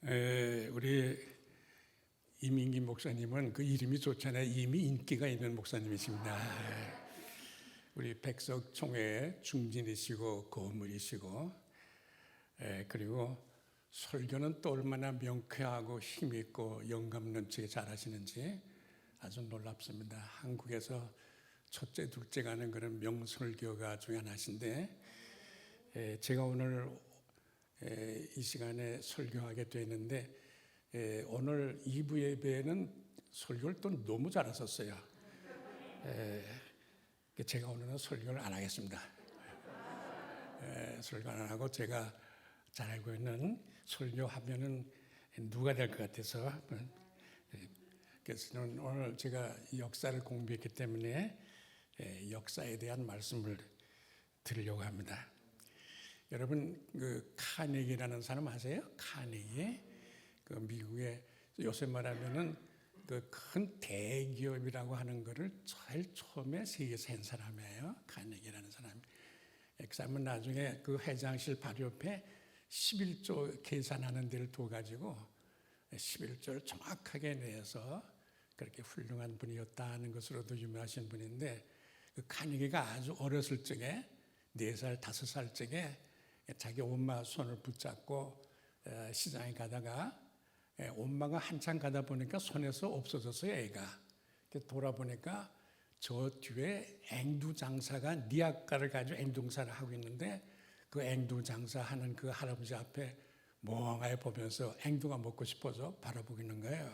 우리 이민기 목사님은 그 이름이 좋잖아요. 이미 인기가 있는 목사님이십니다. 우리 백석 총회의 중진이시고 고문이시고, 그리고 설교는 또 얼마나 명쾌하고 힘있고 영감 넘치게 잘하시는지 아주 놀랍습니다. 한국에서 첫째, 둘째 가는 그런 명설교가 중에 하나신데, 제가 오늘 이 시간에 설교하게 되는데, 오늘 2부 예배는 설교를 또 너무 잘하셨어요. 제가 오늘은 설교를 안 하겠습니다. 설교 안 하고 제가 잘 알고 있는 설교하면은 누가 될 것 같아서, 그래서 오늘 제가 역사를 공부했기 때문에 역사에 대한 말씀을 드리려고 합니다. 여러분, 그 카네기라는 사람 아세요? 카네기. 그 미국의 요새 말하면은 그 큰 대기업이라고 하는 거를 제일 처음에 세계에서 한 사람이에요. 카네기라는 사람. 그 사람은 나중에 그 회장실 바로 옆에 11조 계산하는 데를 둬가지고 11조를 정확하게 내서 그렇게 훌륭한 분이었다는 것으로도 유명하신 분인데, 그 카네기가 아주 어렸을 적에 4살, 5살 적에 자기 엄마 손을 붙잡고 시장에 가다가 엄마가 한참 가다 보니까 손에서 없어졌어요, 애가. 돌아보니까 저 뒤에 앵두 장사가 니아까를 가지고 앵두장사를 하고 있는데, 그 앵두 장사하는 그 할아버지 앞에 멍하게 보면서 앵두가 먹고 싶어서 바라보고 있는 거예요.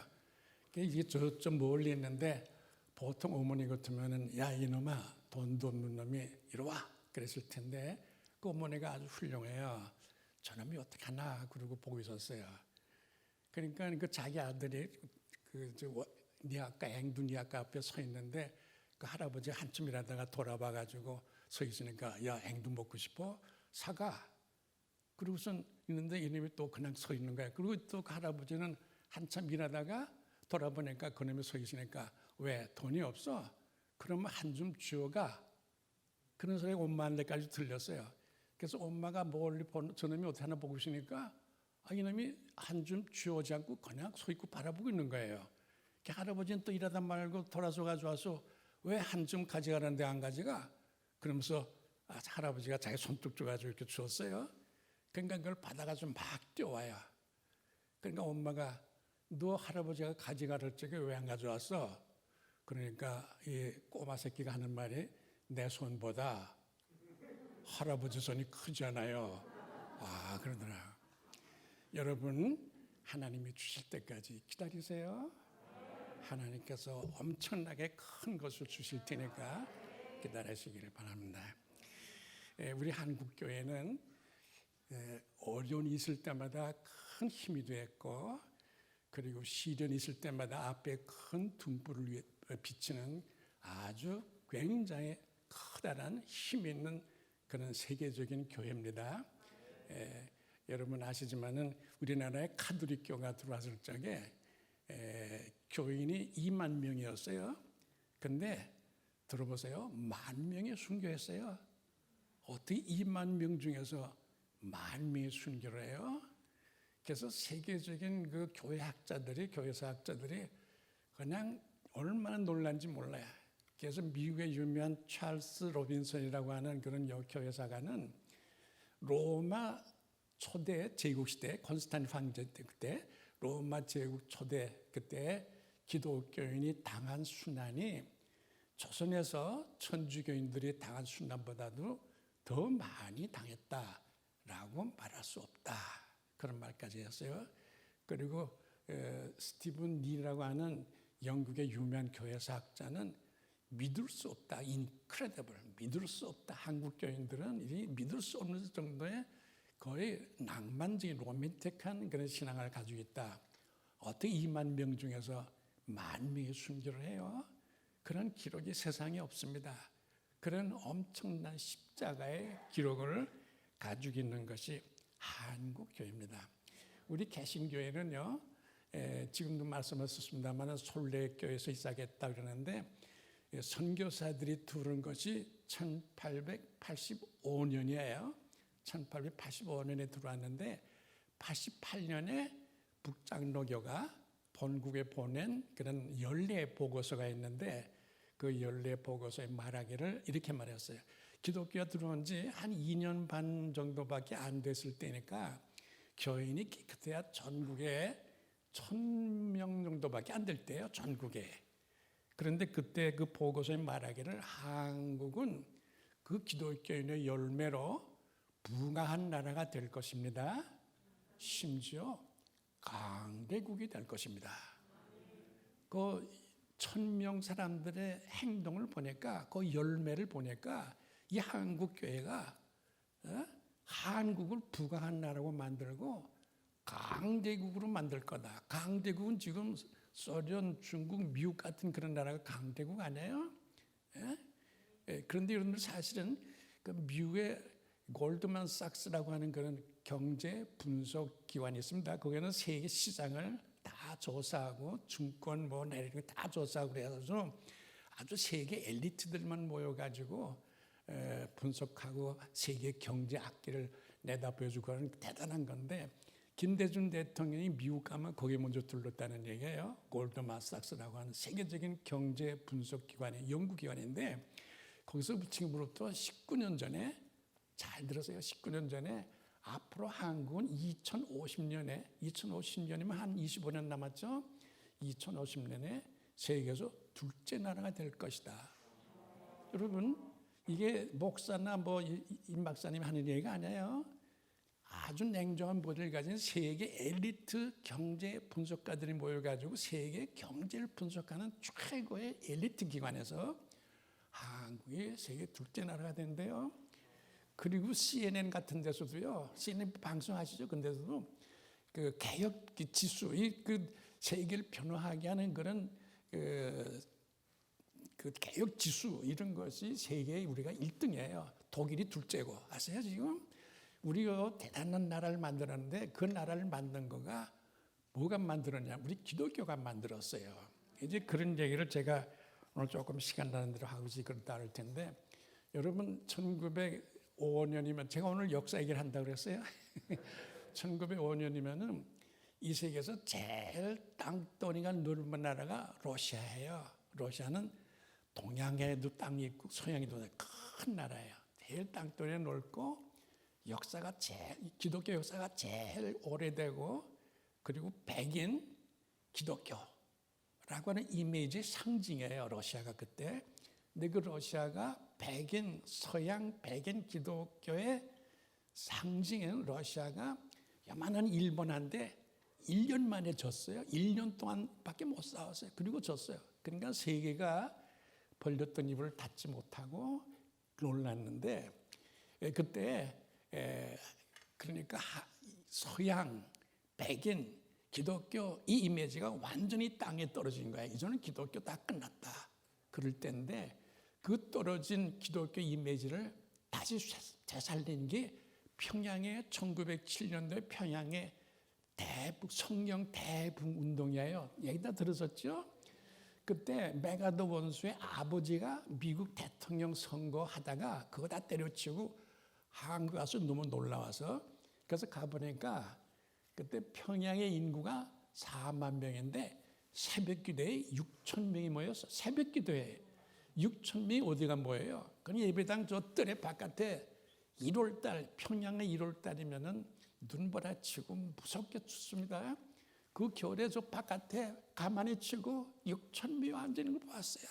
이게 좀 멀리 있는데, 보통 어머니 같으면은 야 이놈아, 돈도 없는 놈이 이리 와 그랬을 텐데, 그 어머니가 아주 훌륭해요. 저놈이 어떻게 하나 그러고 보고 있었어요. 그러니까 그 자기 아들이 니아까 앵두 니아까 앞에 서 있는데, 그 할아버지 한참 일하다가 돌아봐 가지고 서 있으니까 야 앵두 먹고 싶어? 사가. 그러고선 있는데 이놈이 또 그냥 서 있는 거야. 그리고 또 그 할아버지는 한참 일하다가 돌아보니까 그놈이 서 있으니까 왜 돈이 없어? 그러면 한 줌 주어가. 그런 소리가 엄마한테까지 들렸어요. 그래서 엄마가 멀리 저놈이 어떻게 하나 보고 있으니까 이놈이 한 줌 주어지 않고 그냥 서 있고 바라보고 있는 거예요. 할아버지는 또 일하다 말고 돌아서 가져와서 왜 한 줌 가져가는데 안 가져가? 그러면서 할아버지가 자기 손톱 줘가지고 이렇게 주었어요. 그러니까 그걸 받아가지고 막 뛰어와요. 그러니까 엄마가 너 할아버지가 가져가를 적에 왜 안 가져왔어? 그러니까 이 꼬마 새끼가 하는 말이 내 손보다 할아버지 손이 크잖아요. 그러더라. 여러분, 하나님이 주실 때까지 기다리세요. 하나님께서 엄청나게 큰 것을 주실 테니까 기다리시기를 바랍니다. 우리 한국교회는 어려움이 있을 때마다 큰 힘이 되었고, 그리고 시련이 있을 때마다 앞에 큰 등불을 비치는 아주 굉장히 커다란 힘 있는 그런 세계적인 교회입니다. 여러분 아시지만은 우리나라에 카톨릭교가 들어왔을 적에 교인이 2만 명이었어요. 근데 들어보세요. 10,000명이 순교했어요. 어떻게 2만 명 중에서 10,000명이 순교를 해요? 그래서 세계적인 그 교회사학자들이 그냥 얼마나 놀란지 몰라요. 그래서 미국의 유명한 찰스 로빈슨이라고 하는 그런 교회사가는 로마 초대 제국시대 콘스탄틴 황제 때, 그때 로마 제국 초대 그때 기독교인이 당한 순환이 조선에서 천주교인들이 당한 순환보다도 더 많이 당했다라고 말할 수 없다, 그런 말까지 했어요. 그리고 스티븐 니라고 하는 영국의 유명한 교회사학자는 믿을 수 없다, incredible, 믿을 수 없다. 한국 교인들은 이 믿을 수 없는 정도의 거의 낭만적인 로맨틱한 그런 신앙을 가지고 있다. 어떻게 2만 명 중에서 10,000명이 순교를 해요? 그런 기록이 세상에 없습니다. 그런 엄청난 십자가의 기록을 가지고 있는 것이 한국교회입니다. 우리 개신교회는요, 지금도 말씀하셨습니다만 솔레교에서 시작했다 그러는데, 선교사들이 들어온 것이 1885년이에요. 1885년에 들어왔는데 88년에 북장로교가 본국에 보낸 그런 연례 보고서가 있는데 그 연례 보고서에 말하기를 이렇게 말했어요. 기독교가 들어온 지 한 2년 반 정도밖에 안 됐을 때니까 교인이 깨끗해야 전국에 1,000명 정도밖에 안 될 때예요. 전국에. 그런데 그때 그 보고서에 말하기를 한국은 그 기독교인의 열매로 부강한 나라가 될 것입니다. 심지어 강대국이 될 것입니다. 그 1,000명 사람들의 행동을 보니까 그 열매를 보니까 이 한국 교회가 한국을 부강한 나라로 만들고 강대국으로 만들 거다. 강대국은 지금 소련, 중국, 미국 같은 그런 나라가 강대국 아니에요? 그런데 여러분들 사실은 그 미국의 골드만삭스라고 하는 그런 경제 분석 기관이 있습니다. 거기는 세계 시장을 다 조사하고 증권 뭐 이런 거 다 조사하고 그래서 아주 세계 엘리트들만 모여가지고 분석하고 세계 경제 악기를 내다 보여주고 하는 대단한 건데 김대중 대통령이 미국 가면 거기에 먼저 들렀다는 얘기예요. 골드만삭스라고 하는 세계적인 경제 분석 기관의 연구기관인데 거기서 지금으로부터 19년 전에 잘 들으세요. 19년 전에 앞으로 한국은 2050년이면 한 25년 남았죠. 2050년에 세계에서 둘째 나라가 될 것이다. 여러분 이게 목사나 뭐 임 박사님 하는 얘기가 아니에요. 아주 냉정한 모델을 가진 세계 엘리트 경제 분석가들이 모여가지고 세계 경제를 분석하는 최고의 엘리트 기관에서 한국이 세계 둘째 나라가 된대요. 그리고 CNN 같은 데서도요, CNN 방송하시죠? 근데서도 그 개혁 지수, 그 세계를 변화하게 하는 그런 그 개혁 지수 이런 것이 세계에 우리가 1등이에요. 독일이 둘째고 아세요 지금? 우리가 대단한 나라를 만들었는데 그 나라를 만든 거가 뭐가 만들었냐? 우리 기독교가 만들었어요. 이제 그런 얘기를 제가 오늘 조금 시간 나는 대로 하고 그렇다 할 텐데 여러분 1905년이면 제가 오늘 역사 얘기를 한다고 그랬어요. 1905년이면은 이 세계에서 제일 땅덩이가 넓은 나라가 러시아예요. 러시아는 동양에도 땅이 있고 서양에도 큰 나라예요. 제일 땅덩이가 넓고 역사가 기독교 역사가 제일 오래되고 그리고 백인 기독교라고 하는 이미지 상징이에요. 러시아가 그때. 근데 그 러시아가 백인 서양 백인 기독교의 상징인 러시아가 요만한 일본한테 1년 만에 졌어요. 1년 동안밖에 못 싸웠어요. 그리고 졌어요. 그러니까 세계가 벌렸던 입을 닫지 못하고 놀랐는데 그때 그러니까 서양 백인 기독교 이 이미지가 완전히 땅에 떨어진 거야. 이제는 기독교 다 끝났다. 그럴 때인데 그 떨어진 기독교 이미지를 다시 되살린 게 평양의 1907년도에 평양의 성령 대북 운동이에요. 얘기 다 들으셨죠? 그때 메가더 원수의 아버지가 미국 대통령 선거하다가 그거 다 때려치우고 한국 와서 너무 놀라워서 그래서 가보니까 그때 평양의 인구가 4만 명인데 새벽기도에 6천 명이 모였어. 새벽기도에 6천 명이 어디가 모여요? 그럼 예배당 저 뜰에 바깥에 1월달 평양의 1월달이면은 눈보라치고 무섭게 춥습니다. 그 겨울에 저 바깥에 가만히 치고 6천 명이 앉는 걸 봤어요.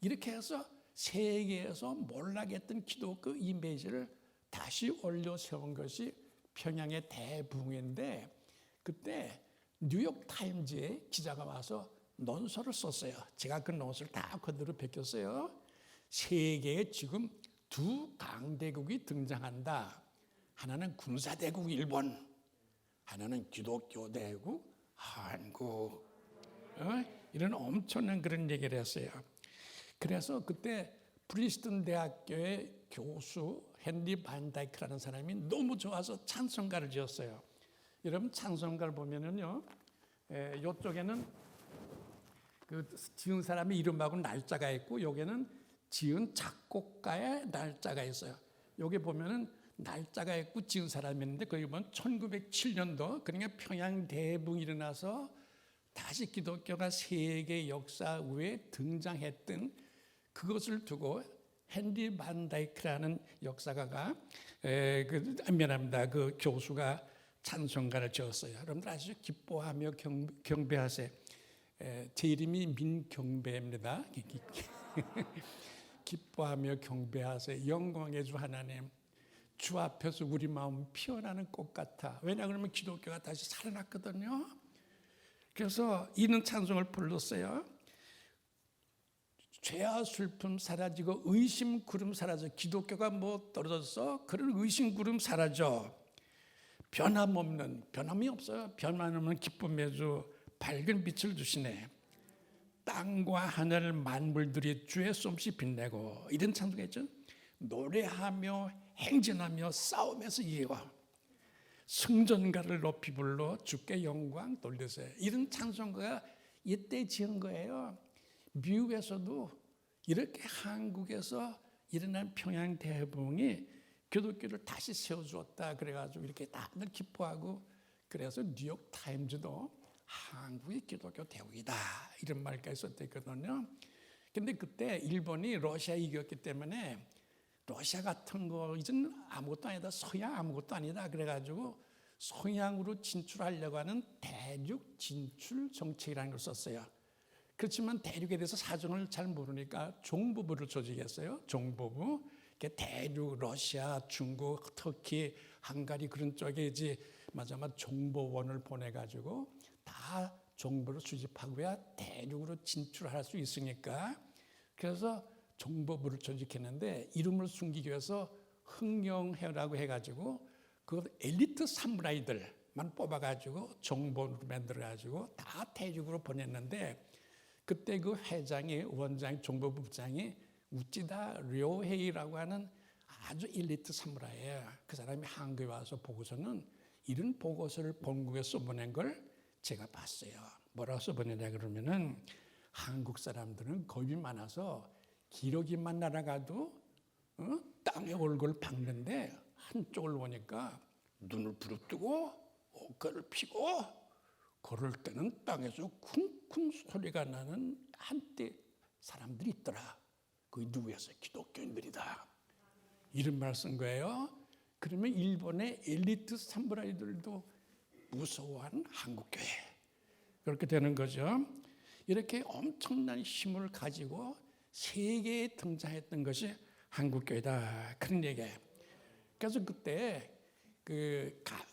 이렇게 해서 세계에서 몰락했던 기독교 이미지를 다시 올려 세운 것이 평양의 대붕인데 그때 뉴욕 타임즈에 기자가 와서 논설을 썼어요. 제가 그 논설을 다 그대로 베꼈어요. 세계에 지금 두 강대국이 등장한다. 하나는 군사대국 일본, 하나는 기독교 대국 한국. 이런 엄청난 그런 얘기를 했어요. 그래서 그때 프리스턴 대학교의 교수 헨리 반다이크라는 사람이 너무 좋아서 찬송가를 지었어요. 여러분 찬송가를 보면은요, 이쪽에는 그 지은 사람의 이름하고 날짜가 있고 여기는 지은 작곡가의 날짜가 있어요. 여기 보면은 날짜가 있고 지은 사람인데 거기 보면 1907년도 그러니까 평양 대붕이 일어나서 다시 기독교가 세계 역사에 등장했던 그것을 두고 헨리 반 다이크라는 역사가가 그 교수가 찬송가를 지었어요. 여러분들 아시죠? 기뻐하며 경배하세. 제 이름이 민경배입니다. 기뻐하며 경배하세. 영광의 주 하나님, 주 앞에서 우리 마음 피어나는 꽃 같아. 왜냐 그러면 기독교가 다시 살아났거든요. 그래서 이는 찬송을 불렀어요. 죄와 슬픔 사라지고 의심 구름 사라져. 기독교가 뭐 떨어졌어? 그런 의심 구름 사라져. 변함이 없어요. 변함없는 기쁨의 주, 밝은 빛을 주시네. 땅과 하늘 만물들이 주의 솜씨 빛내고. 이런 찬송가 있죠. 노래하며 행진하며 싸움에서 이기고 승전가를 높이 불러 주께 영광 돌리세요. 이런 찬송가가 이때 지은 거예요. 미국에서도 이렇게 한국에서 일어난 평양 대붕이 기독교를 다시 세워주었다 그래가지고 이렇게 다들 기뻐하고, 그래서 뉴욕 타임즈도 한국이 기독교 대국이다 이런 말까지 썼거든요. 근데 그때 일본이 러시아 이겼기 때문에 러시아 같은 거 이제는 아무것도 아니다, 서양 아무것도 아니다 그래가지고 서양으로 진출하려고 하는 대륙 진출 정책이라는 걸 썼어요. 그렇지만 대륙에 대해서 사정을 잘 모르니까 정보부를 조직했어요. 정보부. 대륙, 러시아, 중국, 터키, 헝가리 그런 쪽에 이제 맞아 정보원을 보내가지고 다 정보를 수집하고야 대륙으로 진출할 수 있으니까. 그래서 정보부를 조직했는데 이름을 숨기기 위해서 흥령회라고 해가지고 그 엘리트 사무라이들만 뽑아가지고 정보를 만들어가지고 다 대륙으로 보냈는데, 그때 그 회장이, 원장이, 정보부 부장이 우찌다 료헤이라고 하는 아주 엘리트 사무라이예요. 그 사람이 한국에 와서 보고서는 이런 보고서를 본국에 써보낸 걸 제가 봤어요. 뭐라고 써보내냐 그러면은, 한국 사람들은 겁이 많아서 기러기만 날아가도 땅에 얼굴 박는데 한쪽을 보니까 눈을 부릅뜨고 어깨를 펴고 걸을 때는 땅에서 쿵쿵 소리가 나는 한때 사람들이 있더라. 그게 누구였어요? 기독교인들이다. 이런 말 쓴 거예요. 그러면 일본의 엘리트 사무라이들도 무서워한 한국교회. 그렇게 되는 거죠. 이렇게 엄청난 힘을 가지고 세계에 등장했던 것이 한국교회다. 그런 얘기예요. 그래서 그때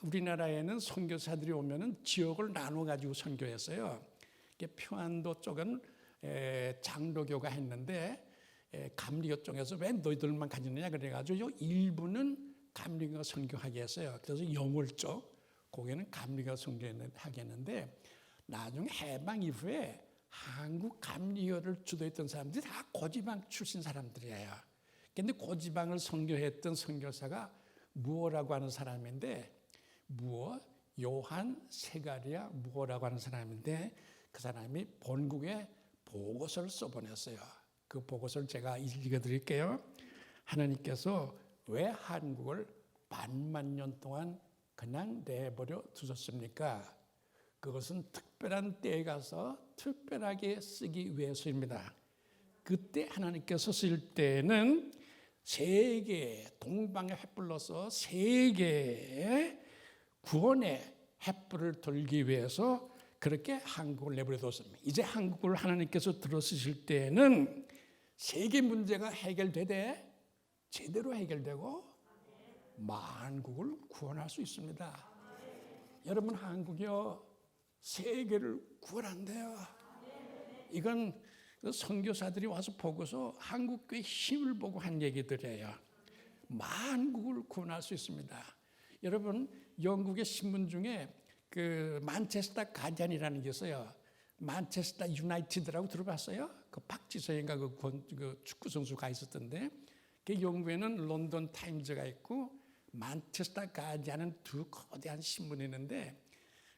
우리나라에는 선교사들이 오면은 지역을 나눠 가지고 선교했어요. 평안도 쪽은 장로교가 했는데 감리교 쪽에서 왜 너희들만 가지느냐 그래가지고 일부는 감리교가 선교하게 했어요. 그래서 영월 쪽 거기는 감리교가 선교하게 했는데, 나중에 해방 이후에 한국 감리교를 주도했던 사람들이 다 고지방 출신 사람들이에요. 근데 고지방을 선교했던 선교사가 무어라고 하는 사람인데, 요한 세가리아 무어라고 하는 사람인데, 그 사람이 본국에 보고서를 써보냈어요. 그 보고서를 제가 읽어드릴게요. 하나님께서 왜 한국을 반만 년 동안 그냥 내버려 두셨습니까? 그것은 특별한 때에 가서 특별하게 쓰기 위해서입니다. 그때 하나님께서 쓸 때는 세계 동방의 횃불로서 세계의 구원의 횃불을 들기 위해서 그렇게 한국을 내버려 뒀습니다. 이제 한국을 하나님께서 들어쓰실 때는 세계 문제가 해결되되 제대로 해결되고 만국을 구원할 수 있습니다. 여러분, 한국이요 세계를 구원한대요. 이건 선교사들이 와서 보고서 한국교회 힘을 보고 한 얘기들이에요. 만국을 구원할 수 있습니다. 여러분, 영국의 신문 중에 그 만체스터 가디언이라는 게 있어요. 만체스터 유나이티드라고 들어봤어요? 그 박지성인가 그 축구 선수가 있었던데, 그 영국에는 런던 타임즈가 있고 만체스터 가디언은 두 거대한 신문이 있는데,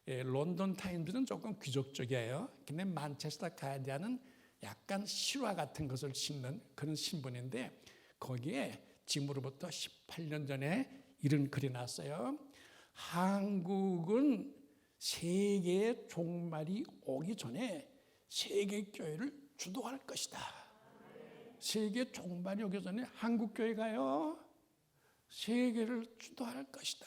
런던 타임즈는 조금 귀족적이에요. 근데 만체스터 가디언은 약간 실화 같은 것을 싣는 그런 신문인데, 거기에 지금으로부터 18년 전에 이런 글이 났어요. 한국은 세계의 종말이 오기 전에 세계교회를 주도할 것이다. 세계 종말이 오기 전에 한국교회가요, 세계를 주도할 것이다.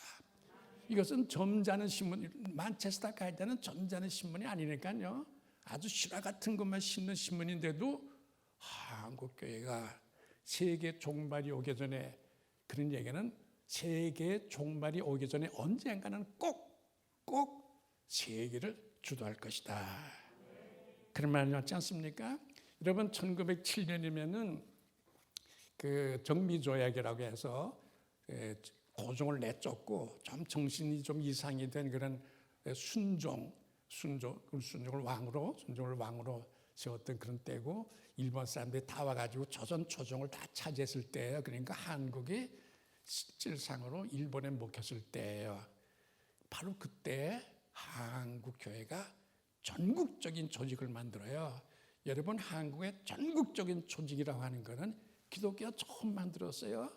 이것은 점잖은 신문, 만체스터 가이드는 점잖은 신문이 아니니까요. 아주 실화 같은 것만 싣는 신문인데도 한국교회가 세계 종말이 오기 전에, 그런 얘기는 세계 종말이 오기 전에 언젠가는 꼭 세계를 주도할 것이다. 그런 말이 맞지 않습니까? 여러분 1907년이면은 그 정미조약이라고 해서 고종을 내쫓고 좀 정신이 좀 이상이 된 그런 순종을 왕으로 세웠던 그런 때고, 일본 사람들이 다 와가지고 조선 초종을 다 차지했을 때예요. 그러니까 한국이 실질상으로 일본에 먹혔을 때예요. 바로 그때 한국 교회가 전국적인 조직을 만들어요. 여러분, 한국의 전국적인 조직이라고 하는 것은 기독교가 처음 만들었어요.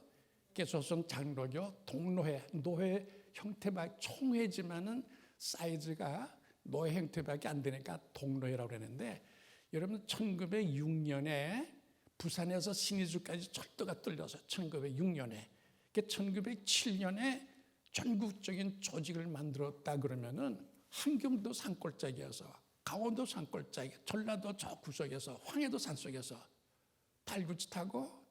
조선 장로교 노회 형태밖에, 총회지만은 사이즈가 노회 형태밖에 안 되니까 동로회라고 그러는데, 여러분 1906년에 부산에서 신의주까지 철도가 뚫려서 1906년에 1907년에 전국적인 조직을 만들었다 그러면은 함경도 산골짜기에서, 강원도 산골짜기, 전라도 저 구석에서, 황해도 산속에서 달구지 타고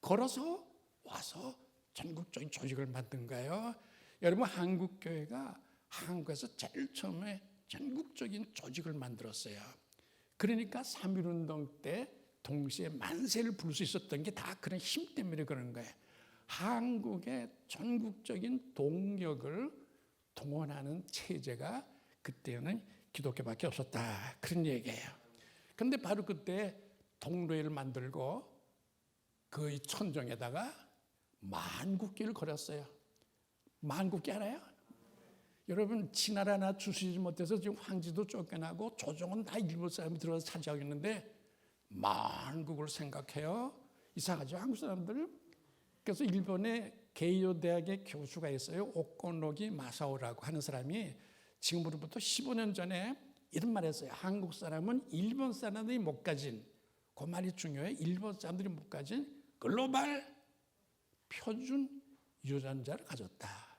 걸어서 와서 전국적인 조직을 만든 거예요. 여러분, 한국교회가 한국에서 제일 처음에 전국적인 조직을 만들었어요. 그러니까 3.1운동 때 동시에 만세를 부를 수 있었던 게 다 그런 힘 때문에 그런 거예요. 한국의 전국적인 동력을 동원하는 체제가 그때는 기독교밖에 없었다, 그런 얘기예요. 그런데 바로 그때 동로회를 만들고 그 천정에다가 만국기를 걸었어요. 만국기 알아요? 여러분, 지나라나 주시지 못해서 지금 황지도 쫓겨나고 조정은 다 일본 사람이 들어서 차지하고 있는데 만국을 생각해요. 이상하죠, 한국 사람들? 그래서 일본의 게이오 대학의 교수가 있어요. 오코노기 마사오라고 하는 사람이 지금으로부터 15년 전에 이런 말을 했어요. 한국 사람은 일본 사람들이 못 가진, 그 말이 중요해요. 일본 사람들이 못 가진 글로벌 표준 유전자를 가졌다.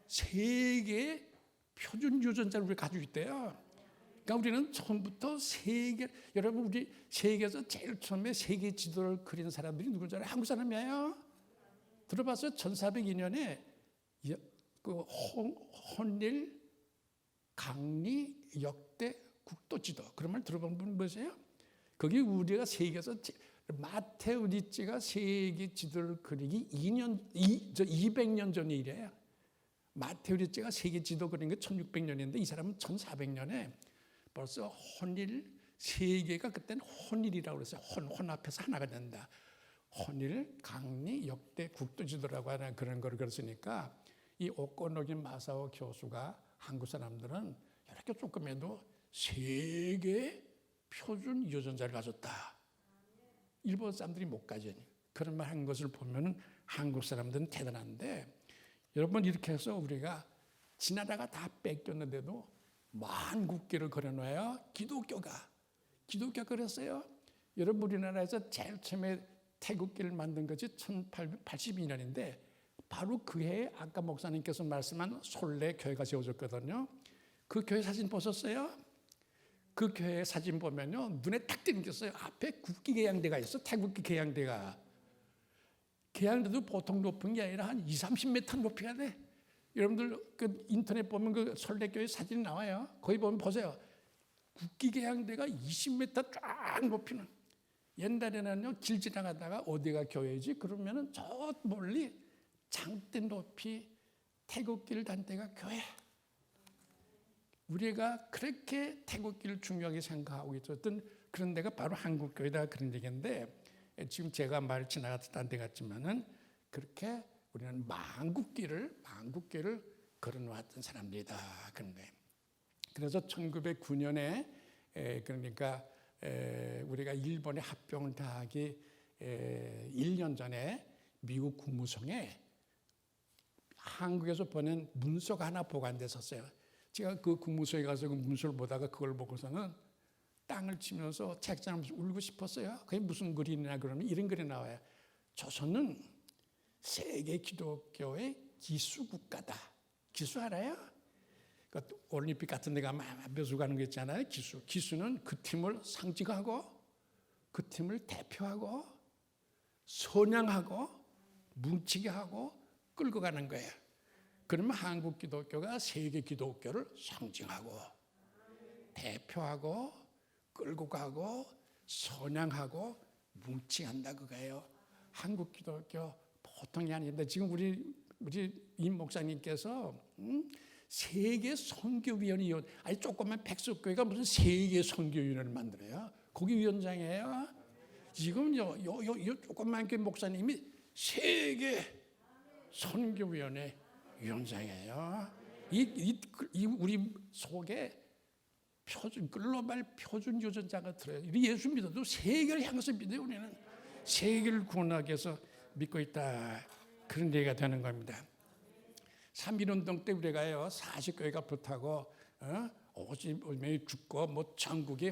세계 표준 유전자를 우리 가지고 있대요. 그러니까 우리는 처음부터 여러분, 우리 세계에서 제일 처음에 세계 지도를 그린 사람들이 누군지 알아요? 한국 사람이에요. 들어봤어요? 1402년에 그 혼일 강리 역대 국도 지도, 그런 말 들어본 분 보세요? 거기 우리가 세계에서 마테우디치가 세계 지도를 그리기 200년 전 일이에요. 마테우디치가 세계 지도 그린 게 1600년인데 이 사람은 1400년에 벌써 혼일, 세계가 그때는 혼일이라고 그랬어요. 혼합해서 하나가 된다. 혼일 강리 역대 국도 지도라고 하는 그런 걸 그랬으니까, 이 오코노기 마사오 교수가 한국 사람들은 이렇게 조금 해도 세계 표준 유전자를 가졌다. 일본 사람들이 못 가진 그런 말 한 것을 보면 한국 사람들은 대단한데, 여러분, 이렇게 해서 우리가 지나다가 다 뺏겼는데도 만국기를 걸어놔요. 기독교가 그랬어요. 여러분, 우리나라에서 제일 처음에 태극기를 만든 것이 1882년인데 바로 그 해에 아까 목사님께서 말씀한 솔레 교회가 세워졌거든요. 그 교회 사진 보셨어요? 그 교회 사진 보면요, 눈에 딱 띄는 게 있어요. 앞에 국기 계양대가 있어. 태국기 계양대가. 계양대도 보통 높은 게 아니라 한 20-30m 높이가 돼. 여러분들 그 인터넷 보면 그 솔레교회 사진이 나와요. 거기 보면 보세요. 국기 계양대가 20m 쫙 높이는. 옛날에는요, 길 지나가다가 어디가 교회지? 그러면은 저 멀리 장대 높이 태극기를 단 데가 교회. 우리가 그렇게 태극기를 중요하게 생각하고 있었던 그런 데가 바로 한국교회다, 그런 얘기인데, 지금 제가 말 지나갔던 데 같지만은 그렇게 우리는 만국기를 걸어놓았던 사람들이다, 그런 거예요. 그래서 1909년에 그러니까 우리가 일본에 합병을 다 하기 1년 전에 미국 국무성에 한국에서 보낸 문서가 하나 보관됐었어요. 제가 그 국무소에 가서 그 문서를 보다가 그걸 보고서는 땅을 치면서 책장에서 울고 싶었어요. 그게 무슨 글이냐 그러면 이런 글이 나와요. 조선은 세계 기독교의 기수 국가다. 기수 알아요? 그러니까 올림픽 같은 데 가면 벼수 가는 거 있잖아요. 기수. 기수는 그 팀을 상징하고 그 팀을 대표하고 선양하고 뭉치게 하고 끌고 가는 거예요. 그러면 한국 기독교가 세계 기독교를 상징하고 대표하고 끌고 가고 선양하고 뭉치한다 그거예요. 한국 기독교 보통이 아닌데 지금 우리 임 목사님께서 세계 선교위원회 아니 조그만 백석교회가 무슨 세계 선교위원회를 만들어요? 거기 위원장이에요. 지금 요 조그만 교 목사님이 세계 선교위원회 위원장이에요. 이 우리 속에 글로벌 표준 유전자가 들어요. 예수 믿어도 세계를 향해서 믿어요. 우리는 세계를 구원하기 위해서 믿고 있다. 그런 얘기가 되는 겁니다. 3.1운동 때 우리가요 40교회가 불타고 50명이 죽고 뭐 전국이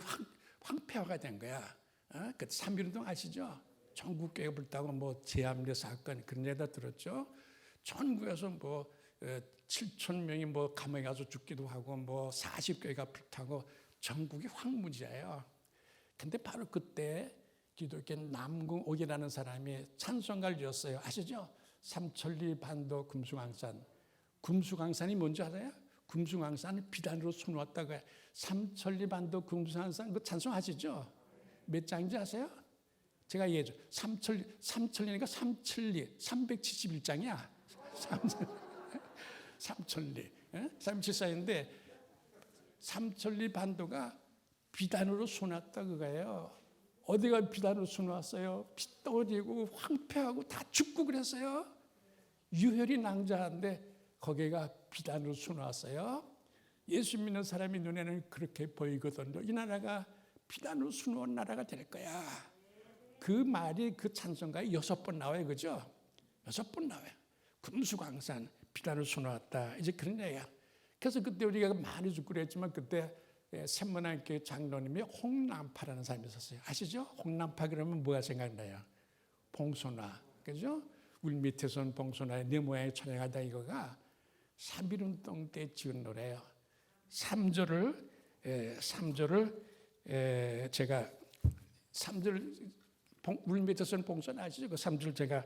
황폐화가 된 거야. 그때 3.1운동 아시죠? 전국교회가 불타고 뭐 제암리 사건 그런 얘기 다 들었죠. 전국에서 뭐 7,000명이 뭐 감옥에 가서 죽기도 하고 뭐 40교회가 불타고 전국이 황무지예요. 근데 바로 그때 기독교 남궁옥이라는 사람이 찬송가를 지었어요. 아시죠? 삼천리 반도 금수강산. 금수강산이 뭔지 알아요? 금수강산을 비단으로 수놓았다고 해요. 삼천리 반도 금수강산 그 찬송 아시죠? 몇 장인지 아세요? 제가 얘기해줘. 삼천리니까 삼천리 371장이야. 삼천리 374인데 삼천리 반도가 비단으로 수놨다 그거예요. 어디가 비단으로 수놨어요? 피 떨어지고 황폐하고 다 죽고 그랬어요. 유혈이 낭자한데 거기가 비단으로 수놓았어요. 예수 믿는 사람이 눈에는 그렇게 보이거든요. 이 나라가 비단으로 수놓은 나라가 될 거야. 그 말이 그 찬송가에 6번 나와요. 그죠? 6번 나와요. 금수강산 비단을 수놓았다. 이제 그런 얘기야. 그래서 그때 우리가 많이 죽고 그랬지만 그때 샘문안교회 장로님이 홍남파라는 사람이 있었어요. 아시죠? 홍남파 그러면 뭐가 생각나요? 봉소나. 그죠? 우리 밑에서는 봉소나의 내 모양이 찬양하다 이거가 3.1운동 때 지은 노래예요. 3절을 제가 3절 우리 밑에서는 봉소나 아시죠? 그 3절 제가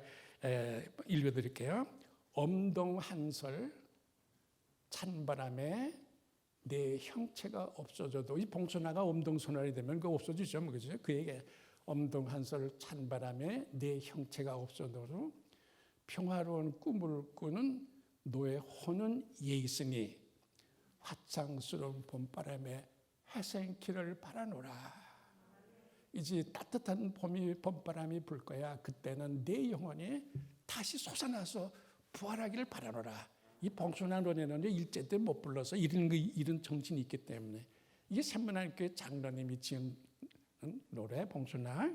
읽어드릴게요. 엄동한설 찬바람에 내 형체가 없어져도 이 봉소나가 엄동소나이 되면 그 없어지죠, 뭐 그죠? 그 얘기 엄동한설 찬바람에 내 형체가 없어져도 평화로운 꿈을 꾸는 너의 혼은 예 있으니 화창스러운 봄바람에 해생키를 바라노라. 이제 따뜻한 봄바람이 불 거야. 그때는 내 영혼이 다시 솟아나서 부활하기를 바라노라. 이 봉소나 노래는 일제 때 못 불러서 이런 정신이 있기 때문에 이게 샘문안교회 장로님이 지은 노래 봉소나.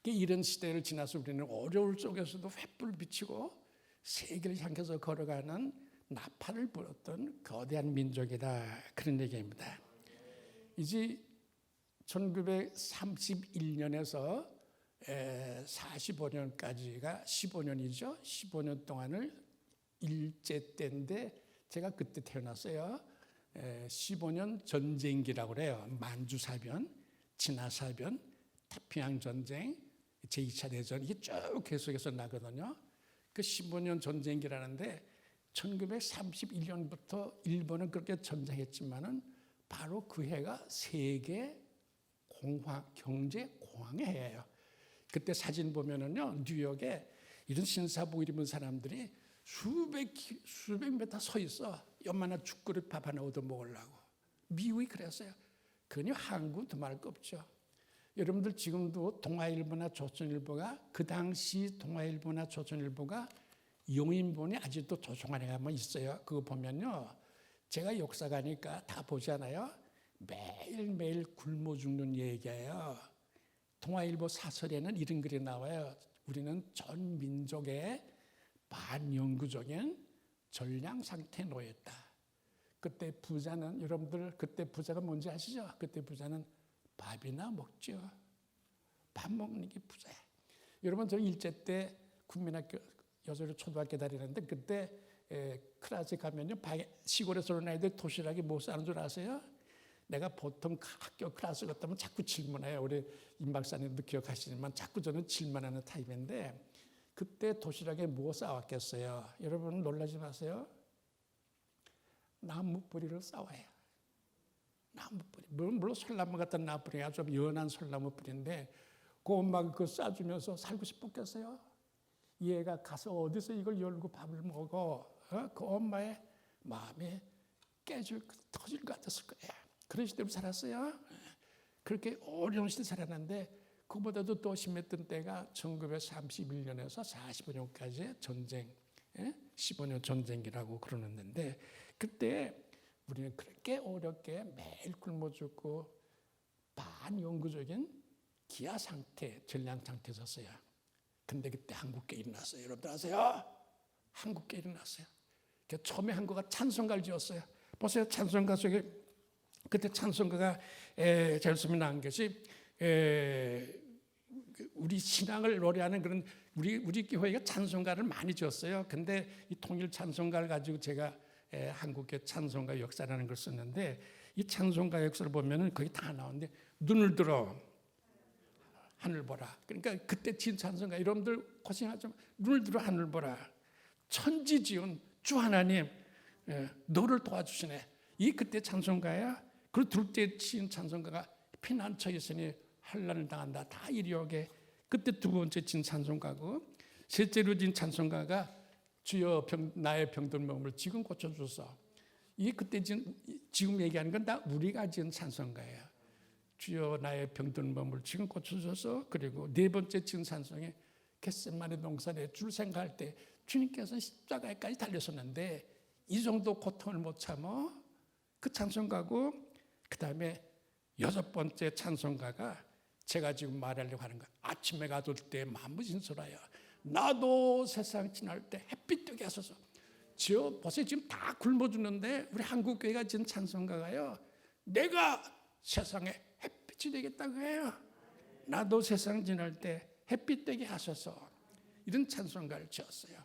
이런 시대를 지나서 우리는 어려울 속에서도 횃불 비치고 세계를 향해서 걸어가는 나팔을 불었던 거대한 민족이다. 그런 얘기입니다. 이제 1931년에서 45년까지가 15년이죠. 15년 동안을 일제 때인데 제가 그때 태어났어요. 15년 전쟁기라고 그래요. 만주사변, 진화사변, 태평양 전쟁, 제2차 대전 이게 쭉 계속해서 나거든요. 그 15년 전쟁기라는데 1931년부터 일본은 그렇게 전쟁했지만은 바로 그 해가 세계 경제 공황의 해예요. 그때 사진 보면은요, 뉴욕에 이런 신사복 입은 사람들이 수백 메터 서 있어. 요만한 죽그릇 밥 하나 얻어 먹으려고. 미국이 그랬어요. 그러니 한국은 더말 거 없죠. 여러분들 지금도 동아일보나 조선일보가 그 당시 동아일보나 조선일보가 용인본이 아직도 조선관에 가면 있어요. 그거 보면요, 제가 역사가니까 다 보잖아요. 매일매일 굶어 죽는 얘기예요. 동아일보 사설에는 이런 글이 나와요. 우리는 전 민족의 반영구적인 전량 상태에 놓였다. 그때 부자는 여러분들 그때 부자가 뭔지 아시죠? 그때 부자는 밥이나 먹죠. 밥 먹는 게 부자야. 여러분 저 일제 때 국민학교 여자로 초등학교 다니는데 그때 클래스 가면요 시골에서 오는 아이들 도시락에 뭐 싸는 줄 아세요? 내가 보통 학교 클래스 갔다면 자꾸 질문해요. 우리 임 박사님도 기억하시지만 자꾸 저는 질문하는 타입인데 그때 도시락에 뭐 싸왔겠어요? 여러분 놀라지 마세요. 나무 뿌리를 싸와요. 나무 뿌리. 물론 솔나무 같은 나무 뿌리가 좀 연한 솔나무 뿌리인데 그 엄마가 그거 싸주면서 살고 싶었겠어요? 얘가 가서 어디서 이걸 열고 밥을 먹어? 그 엄마의 마음이 터질 것 같았을 거예요. 그런 시대로 살았어요. 그렇게 어려운 시대 살았는데 그보다도 더 심했던 때가 1931년에서 45년까지의 전쟁, 15년 전쟁이라고 그러는데 그때 우리는 그렇게 어렵게 매일 굶어 죽고 반영구적인 기아 상태, 전량 상태에 섰어요. 근데 그때 한국교회 일어났어요. 여러분들 아세요? 한국교회 일어났어요. 처음에 한국가 찬송가를 지었어요. 보세요. 찬송가 속에 그때 찬송가가 제일 처음에 나온 것이 우리 신앙을 노래하는 그런 우리 교회가 찬송가를 많이 지었어요. 근데 이 통일 찬송가를 가지고 제가 한국의 찬송가 역사라는 걸 썼는데 이 찬송가 역사를 보면은 거기 다 나오는데 눈을 들어 하늘 보라. 그러니까 그때 지은 찬송가 여러분들 고생하지만 눈을 들어 하늘 보라. 천지 지은 주 하나님 너를 도와주시네. 이 그때 찬송가야. 그리고 둘째 지은 찬송가가 피난처에 있으니 환난을 당한다. 다 이리 오게. 그때 두 번째 지은 찬송가고 셋째로 지은 찬송가가 주여 나의 병든 몸을 지금 고쳐주소서. 이 그때 지금 얘기하는 건 다 우리가 지은 찬송가예요. 주여 나의 병든 몸을 지금 고쳐주소서. 그리고 네 번째 지은 찬송에 겟세마네 동산에 줄 생각할 때 주님께서 십자가에까지 달렸었는데 이 정도 고통을 못 참아 그 찬송가고 그 다음에 여섯 번째 찬송가가 제가 지금 말하려고 하는 거 아침에 가둘 때 만무진설하여 나도 세상 지날 때 햇빛 뜨게 하소서. 보세요. 지금 다 굶어 죽는데 우리 한국교회가 지은 찬송가가요. 내가 세상에 햇빛이 되겠다고 해요. 나도 세상 지날 때 햇빛 되게 하소서. 이런 찬송가를 지었어요.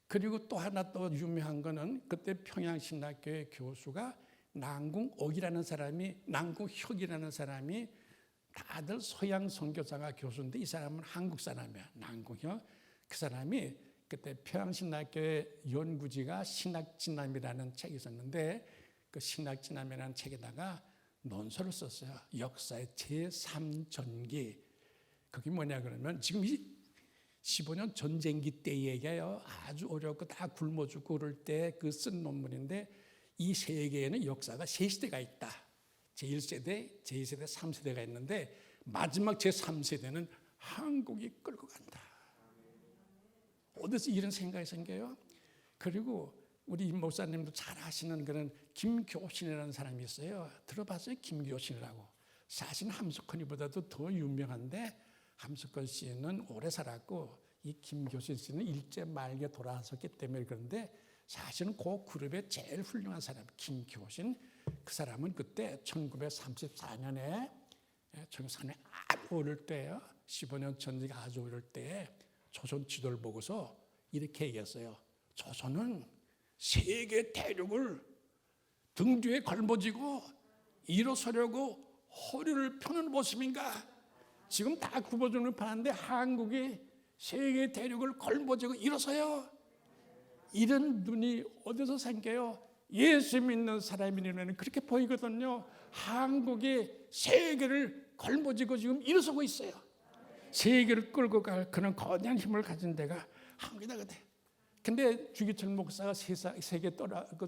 그리고 또 하나 또 유명한 거는 그때 평양신학교의 교수가 남궁옥이라는 사람이 남궁혁이라는 사람이 다들 서양 선교사가 교수인데 이 사람은 한국 사람이야. 남궁혁. 그 사람이 그때 평양신학교의 연구지가 신학진남이라는 책이 있었는데 그 신학진남이라는 책에다가 논설을 썼어요. 역사의 제3전기. 그게 뭐냐 그러면 지금 이 15년 전쟁기 때 얘기해요. 아주 어렵고 다 굶어 죽고 그럴 때 그 쓴 논문인데 이 세계에는 역사가 세 시대가 있다. 제1세대, 제2세대, 3세대가 있는데 마지막 제3세대는 한국이 끌고 간다. 어디서 이런 생각이 생겨요? 그리고 우리 임 목사님도 잘 아시는 그런 김교신이라는 사람이 있어요. 들어봤어요? 김교신이라고. 사실 함석헌이보다도 더 유명한데 함석헌 씨는 오래 살았고 이 김교신 씨는 일제 말기에 돌아섰기 때문에 그런데 사실은 그 그룹의 제일 훌륭한 사람 김교신 그 사람은 그때 1934년에 아주 어릴 때예요. 15년 전쟁이 아주 어릴 때에 조선 지도를 보고서 이렇게 얘기했어요. 조선은 세계 대륙을 등 뒤에 걸머지고 일어서려고 허리를 펴는 모습인가? 지금 다 굽어주는 판인데 한국이 세계 대륙을 걸머지고 일어서요. 이런 눈이 어디서 생겨요? 예수 믿는 사람이라면 그렇게 보이거든요. 한국이 세계를 걸머지고 지금 일어서고 있어요. 세계를 끌고 갈 그런 거대한 힘을 가진 데가 한국이다 그래. 근데 주기철 목사가 세계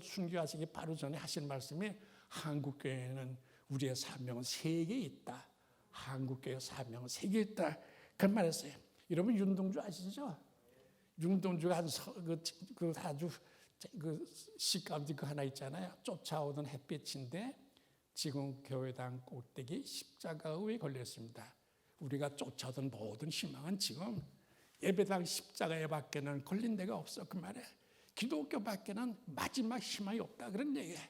순교하시기 바로 전에 하신 말씀이 한국교회는 우리의 사명은 세계에 있다. 한국교회 사명은 세계에 있다. 그런 말했어요. 여러분 윤동주 아시죠? 윤동주가 아주 시가운데 그 하나 있잖아요. 쫓아오던 햇빛인데 지금 교회당 꼭대기 십자가 위에 걸렸습니다. 우리가 쫓아오던 모든 희망은 지금 예배당 십자가에 밖에는 걸린 데가 없어. 그 말에 기독교 밖에는 마지막 희망이 없다 그런 얘기예요.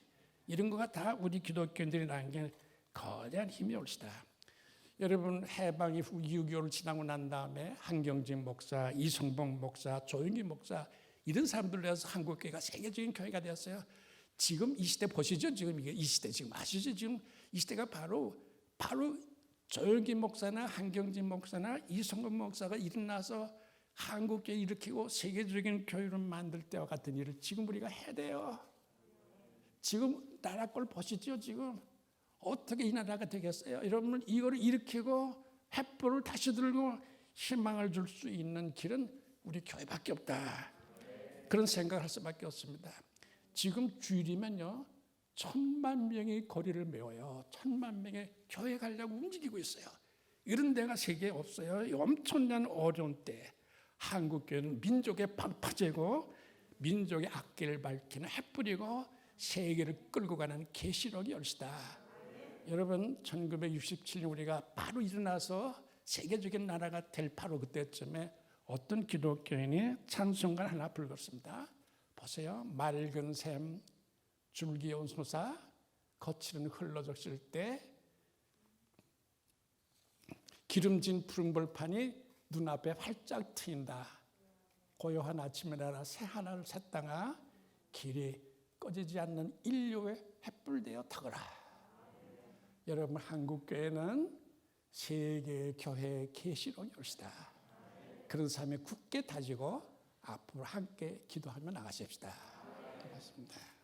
이런 거가 다 우리 기독교인들이라는 게 거대한 힘이 올시다. 여러분 해방 이후 6.25를 지나고 난 다음에 한경진 목사, 이성봉 목사, 조영기 목사 이런 사람들로 해서 한국교회가 세계적인 교회가 되었어요. 지금 이 시대 보시죠. 지금 이게 이 시대 지금 아시죠? 지금 이 시대가 바로 조영기 목사나 한경진 목사나 이성봉 목사가 일어나서 한국교회 일으키고 세계적인 교회를 만들 때와 같은 일을 지금 우리가 해야 돼요. 지금 나라 꼴 보시죠. 지금 어떻게 이 나라가 되겠어요? 여러분 이거를 일으키고 횃불을 다시 들고 희망을 줄 수 있는 길은 우리 교회밖에 없다. 그런 생각을 할 수밖에 없습니다. 지금 주일이면요 1,000만 명이 거리를 메워요. 1,000만 명이 교회 가려고 움직이고 있어요. 이런 데가 세계에 없어요. 엄청난 어려운 때 한국교회는 민족의 반파제고 민족의 악기를 밝히는 횃불이고 세계를 끌고 가는 계시록이 열시다. 여러분 1967년 우리가 바로 일어나서 세계적인 나라가 될 바로 그때쯤에 어떤 기독교인이 찬송가를 하나 불렀습니다. 보세요. 맑은 샘 줄기온 솟아 거칠은 흘러적실 때 기름진 푸른 벌판이 눈앞에 활짝 트인다. 고요한 아침이라 새하늘 새땅아 길이 꺼지지 않는 인류의 횃불 되어 타거라. 여러분 한국교회는 세계 교회 계시록이 올시다. 그런 삶에 굳게 다지고 앞으로 함께 기도하며 나가십시다. 고맙습니다.